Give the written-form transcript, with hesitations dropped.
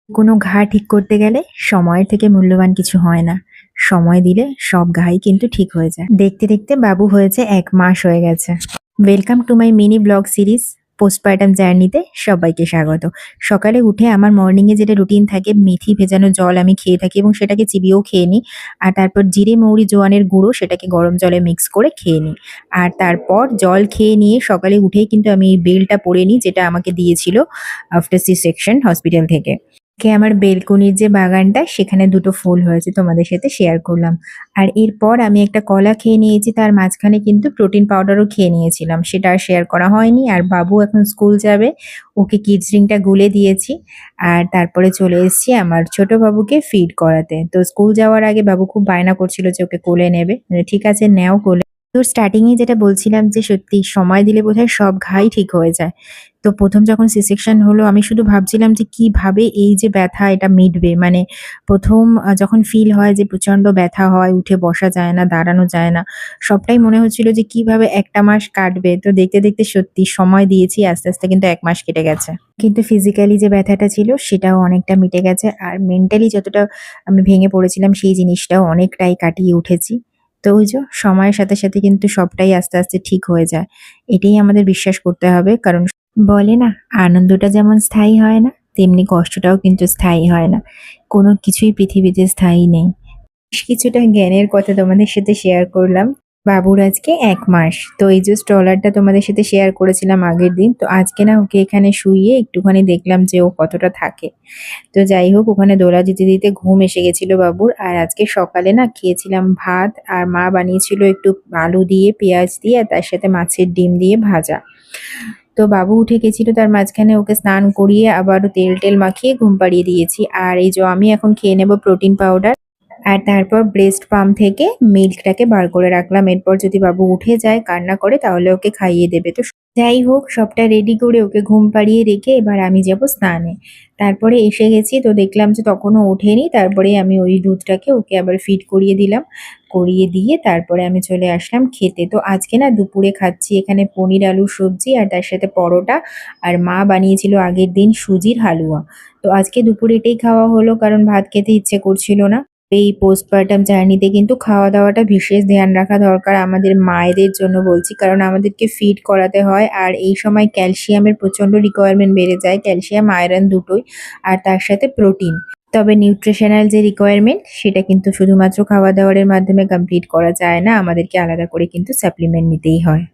কোনো ঘা ঠিক করতে গেলে সময়ের থেকে মূল্যবান কিছু হয় না। সময় দিলে সব ঘাই কিন্তু ঠিক হয়ে যায়। দেখতে, দেখতে বাবু হয়েছে ১ মাস হয়ে গেছে। Welcome to my mini blog series postpartum জার্নিতে সবাইকে স্বাগত। সকালে উঠে আমার মর্নিং এ যেটা রুটিন থাকে মেথি ভেজানো জল আমি খেয়ে থাকি এবং সেটাকে চিবিয়েও খেয়ে নিই। আর তারপর জিরে, মৌরি, জোয়ানের গুঁড়ো সেটাকে গরম জলে মিক্স করে খেয়ে নিই। আর তারপর জল খেয়ে নিয়ে সকালে উঠেই কিন্তু আমি এই বেলটা পড়ে নিই যেটা আমাকে দিয়েছিল আফটার সি সেকশন হসপিটাল থেকে। আমার বেলকনির যে বাগানটা সেখানে ২ টো ফুল হয়েছে তোমাদের সাথে শেয়ার করলাম। আর এরপর আমি একটা কলা খেয়ে নিয়েছি তার মাঝখানে কিন্তু প্রোটিন পাউডারও খেয়ে নিয়েছিলাম। সেটা আর শেয়ার করা হয়নি। আর বাবু এখন স্কুল যাবে। ওকে কিডস ড্রিংকটা গুলে দিয়েছি। আর তারপরে চলে এসেছি আমার ছোট বাবুকে ফিড করাতে। তো স্কুল যাওয়ার আগে বাবু খুব বায়না করছিল যে ওকে কোলে নেবে। ঠিক আছে নেও কোলে। তো স্টার্টিং এ যেটা বলছিলাম যে সত্যি সময় দিলে বোধহয় সব ঘাই ঠিক হয়ে যায়। তো ১ম যখন সি সেকশন হলো আমি শুধু ভাবছিলাম যে কিভাবে এই যে ব্যথা এটা মিটবে। মানে ১ম যখন ফিল হয় যে প্রচণ্ড ব্যথা হয়, উঠে বসা যায় না, দাঁড়ানো যায় না। সবটাই মনে হচ্ছিল যে কিভাবে একটা মাস কাটবে। তো দেখতে, দেখতে সত্যি সময় দিয়েছি আস্তে, আস্তে কিন্তু ১ মাস কেটে গেছে। কিন্তু ফিজিক্যালি যে ব্যথাটা ছিল সেটাও অনেকটা মিটে গেছে। আর মেন্টালি যতটা আমি ভেঙে পড়েছিলাম সেই জিনিসটাও অনেকটাই কাটিয়ে উঠেছি। তো ওই যে সময়ের সাথে, সাথে কিন্তু সবটাই আস্তে, আস্তে ঠিক হয়ে যায়। এটাই আমাদের বিশ্বাস করতে হবে। কারণ বলে না আনন্দটা যেমন স্থায়ী হয় না, তেমনি কষ্টটাও কিন্তু স্থায়ী হয় না। কোনো কিছুই পৃথিবীতে স্থায়ী নেই। বেশ কিছুটা জ্ঞানের কথা তোমাদের সাথে শেয়ার করলাম। বাবুর আজকে ১ মাস। তো এই যে স্ট্রলারটা তোমাদের সাথে শেয়ার করেছিলাম আগের দিন। তো আজকে না ওকে এখানে শুইয়ে একটুখানি দেখলাম যে ও কতটা থাকে। তো যাই হোক ওখানে দোলা দিতে, দিতে ঘুম এসে গেছিল বাবুর। আর আজকে সকালে না খেয়েছিলাম ভাত আর মা বানিয়েছিল একটু আলু দিয়ে, পেঁয়াজ দিয়ে আর তার সাথে মাছের ডিম দিয়ে ভাজা। তো বাবু উঠে গেছিল তার মাঝখানে ওকে স্নান করিয়ে আবারও তেল-টেল মাখিয়ে ঘুম পাড়িয়ে দিয়েছি। আর এই যে আমি এখন খেয়ে নেব প্রোটিন পাউডার। আর তারপর ব্রেস্ট পাম্প থেকে মিল্কটাকে বার করে রাখলাম। এরপর যদি বাবু উঠে যায়, কান্না করে তাহলে ওকে খাইয়ে দেবে। তো যাই হোক সবটা রেডি করে ওকে ঘুম পাড়িয়ে রেখে এবার আমি যাব স্নানে। তারপরে এসে গেছি তো দেখলাম যে তখনও ওঠেনি। তারপরে আমি ওই দুধটাকে ওকে আবার ফিড করিয়ে দিলাম। করিয়ে দিয়ে তারপরে আমি চলে আসলাম খেতে। তো আজকে না দুপুরে খাচ্ছি এখানে পনির আলুর সবজি আর তার সাথে পরোটা আর মা বানিয়েছিল আগের দিন সুজির হালুয়া। তো আজকে দুপুরে এটাই খাওয়া হলো কারণ ভাত খেতে ইচ্ছে করছিল না। এই পোস্টপার্টাম জার্নিতে কিন্তু খাওয়া-দাওয়াটা বিশেষ ধ্যান রাখা দরকার আমাদের মায়েদের জন্য বলছি। কারণ আমাদেরকে ফিড করাতে হয় আর এই সময় ক্যালসিয়ামের প্রচণ্ড রিকোয়ারমেন্ট বেড়ে যায়। ক্যালসিয়াম, আয়রন দুটোই। আর তার সাথে প্রোটিন। তবে নিউট্রিশনাল যে রিকোয়ারমেন্ট সেটা কিন্তু শুধুমাত্র খাওয়া-দাওয়ার মাধ্যমে কমপ্লিট করা যায় না। আমাদেরকে আলাদা করে কিন্তু সাপ্লিমেন্ট নিতেই হয়।